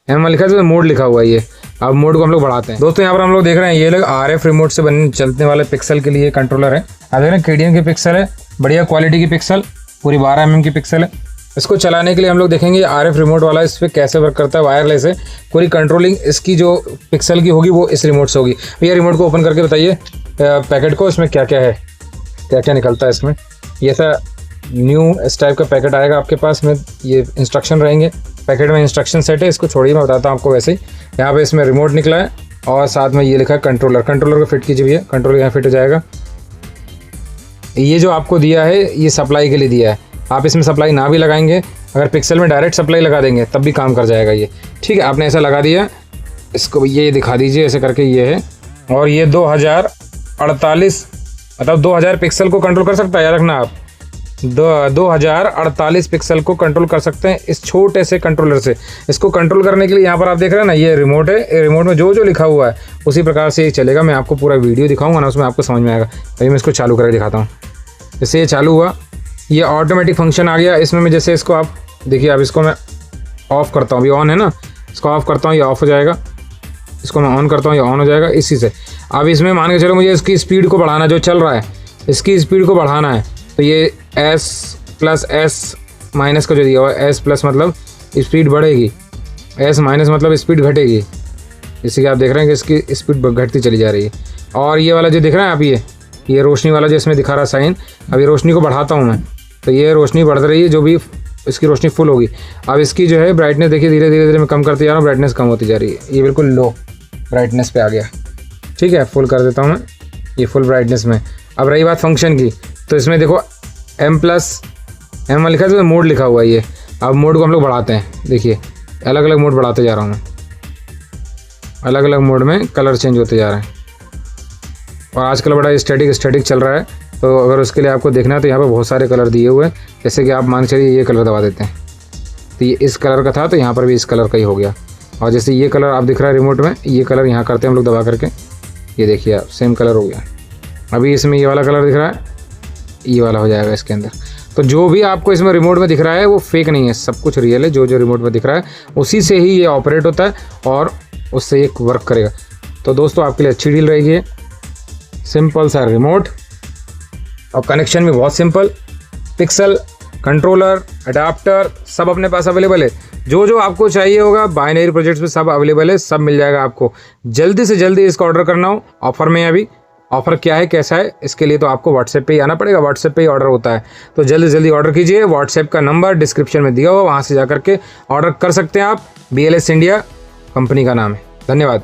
M लिखा है तो मोड लिखा हुआ है ये। अब मोड को हम लोग बढ़ाते हैं। दोस्तों यहाँ पर हम लोग देख रहे हैं ये लोग RF रिमोट से चलने वाले पिक्सल के लिए कंट्रोलर है। आप देख रहे हैं KDN की पिक्सल है, बढ़िया क्वालिटी की पिक्सल, पूरी 12 mm की पिक्सल है। इसको चलाने के लिए हम लोग देखेंगे RF रिमोट वाला इस पर कैसे वर्क करता है। वायरलेस है, पूरी कंट्रोलिंग इसकी जो पिक्सल की होगी वो इस रिमोट से होगी। भैया रिमोट को ओपन करके बताइए पैकेट को, इसमें क्या क्या है, क्या क्या निकलता है इसमें। ये सा न्यू इस टाइप का पैकेट आएगा आपके पास में, ये इंस्ट्रक्शन रहेंगे पैकेट में। इंस्ट्रक्शन सेट है, इसको छोड़िए मैं बताता हूँ आपको। वैसे ही यहाँ पे इसमें रिमोट निकला है और साथ में ये लिखा है कंट्रोलर। कंट्रोलर को फिट कीजिए भैया, कंट्रोलर यहाँ फिट हो जाएगा। ये जो आपको दिया है ये सप्लाई के लिए दिया है। आप इसमें सप्लाई ना भी लगाएंगे, अगर पिक्सल में डायरेक्ट सप्लाई लगा देंगे तब भी काम कर जाएगा ये। ठीक है, आपने ऐसा लगा दिया, इसको ये दिखा दीजिए ऐसे करके। ये है और ये 2048 मतलब 2000 पिक्सल को कंट्रोल कर सकता है। याद रखना आप 2048 पिक्सल को कंट्रोल कर सकते हैं इस छोटे से कंट्रोलर से। इसको कंट्रोल करने के लिए यहाँ पर आप देख रहे हैं ना, ये रिमोट है। रिमोट में जो जो लिखा हुआ है उसी प्रकार से ये चलेगा। मैं आपको पूरा वीडियो दिखाऊंगा ना, उसमें आपको समझ में आएगा। अभी मैं इसको चालू करके दिखाता हूँ। जैसे ये चालू हुआ, ये ऑटोमेटिक फंक्शन आ गया इसमें। मैं जैसे इसको आप देखिए, अब इसको मैं ऑफ़ करता हूँ, अभी ऑन है ना, इसको ऑफ़ करता हूँ, ये ऑफ़ हो जाएगा। इसको मैं ऑन करता हूँ, ये ऑन हो जाएगा इसी से। अब इसमें मान के चलो मुझे इसकी स्पीड को बढ़ाना, जो चल रहा है इसकी स्पीड को बढ़ाना है, तो ये S+S- का जो दिया हुआ है, S+ मतलब स्पीड बढ़ेगी, S- मतलब स्पीड घटेगी। जैसे कि आप देख रहे हैं कि इसकी स्पीड घटती चली जा रही है। और ये वाला जो दिख रहा है आप, ये रोशनी वाला जो इसमें दिखा रहा है साइन, अब ये रोशनी को बढ़ाता हूँ मैं, तो ये रोशनी बढ़ रही है, जो भी इसकी रोशनी फुल होगी। अब इसकी जो है ब्राइटनेस देखिए, धीरे धीरे मैं कम करते जा रहा हूँ, ब्राइटनेस कम होती जा रही है। ये बिल्कुल लो ब्राइटनेस पे आ गया। ठीक है, फुल कर देता हूँ मैं, ये फुल ब्राइटनेस में। अब रही बात फंक्शन की, तो इसमें देखो M+ लिखा है तो मोड लिखा हुआ है ये। अब मोड को हम लोग बढ़ाते हैं, देखिए अलग अलग मोड बढ़ाते जा रहा हूँ मैं, अलग अलग मोड में कलर चेंज होते जा रहे हैं। और आजकल बड़ा स्टैटिक चल रहा है, तो अगर उसके लिए आपको देखना है तो यहाँ पे बहुत सारे कलर दिए हुए हैं। जैसे कि आप मान चलिए ये कलर दबा देते हैं, तो ये इस कलर का था, तो यहाँ पर भी इस कलर का ही हो गया। और जैसे ये कलर आप दिख रहा है रिमोट में, ये कलर यहाँ करते हैं हम लोग दबा करके, ये देखिए आप सेम कलर हो गया। अभी इसमें ये वाला कलर दिख रहा है, ये वाला हो जाएगा इसके अंदर। तो जो भी आपको इसमें रिमोट में दिख रहा है वो फेक नहीं है, सब कुछ रियल है। जो जो रिमोट में दिख रहा है उसी से ही ये ऑपरेट होता है और उससे ये वर्क करेगा। तो दोस्तों आपके लिए अच्छी डील रहेगी, सिंपल सा रिमोट और कनेक्शन भी बहुत सिंपल। पिक्सल, कंट्रोलर, अडाप्टर सब अपने पास अवेलेबल है। जो जो आपको चाहिए होगा बाइनरी प्रोजेक्ट्स में सब अवेलेबल है, सब मिल जाएगा आपको। जल्दी से जल्दी इसका ऑर्डर करना हो, ऑफर में है अभी। ऑफ़र क्या है, कैसा है, इसके लिए तो आपको व्हाट्सएप पे ही आना पड़ेगा। व्हाट्सएप पे ही ऑर्डर होता है, तो जल्दी जल्दी ऑर्डर कीजिए। व्हाट्सएप का नंबर डिस्क्रिप्शन में दिया हुआ, वहाँ से जा करके ऑर्डर कर सकते हैं आप। BLS इंडिया कंपनी का नाम है। धन्यवाद।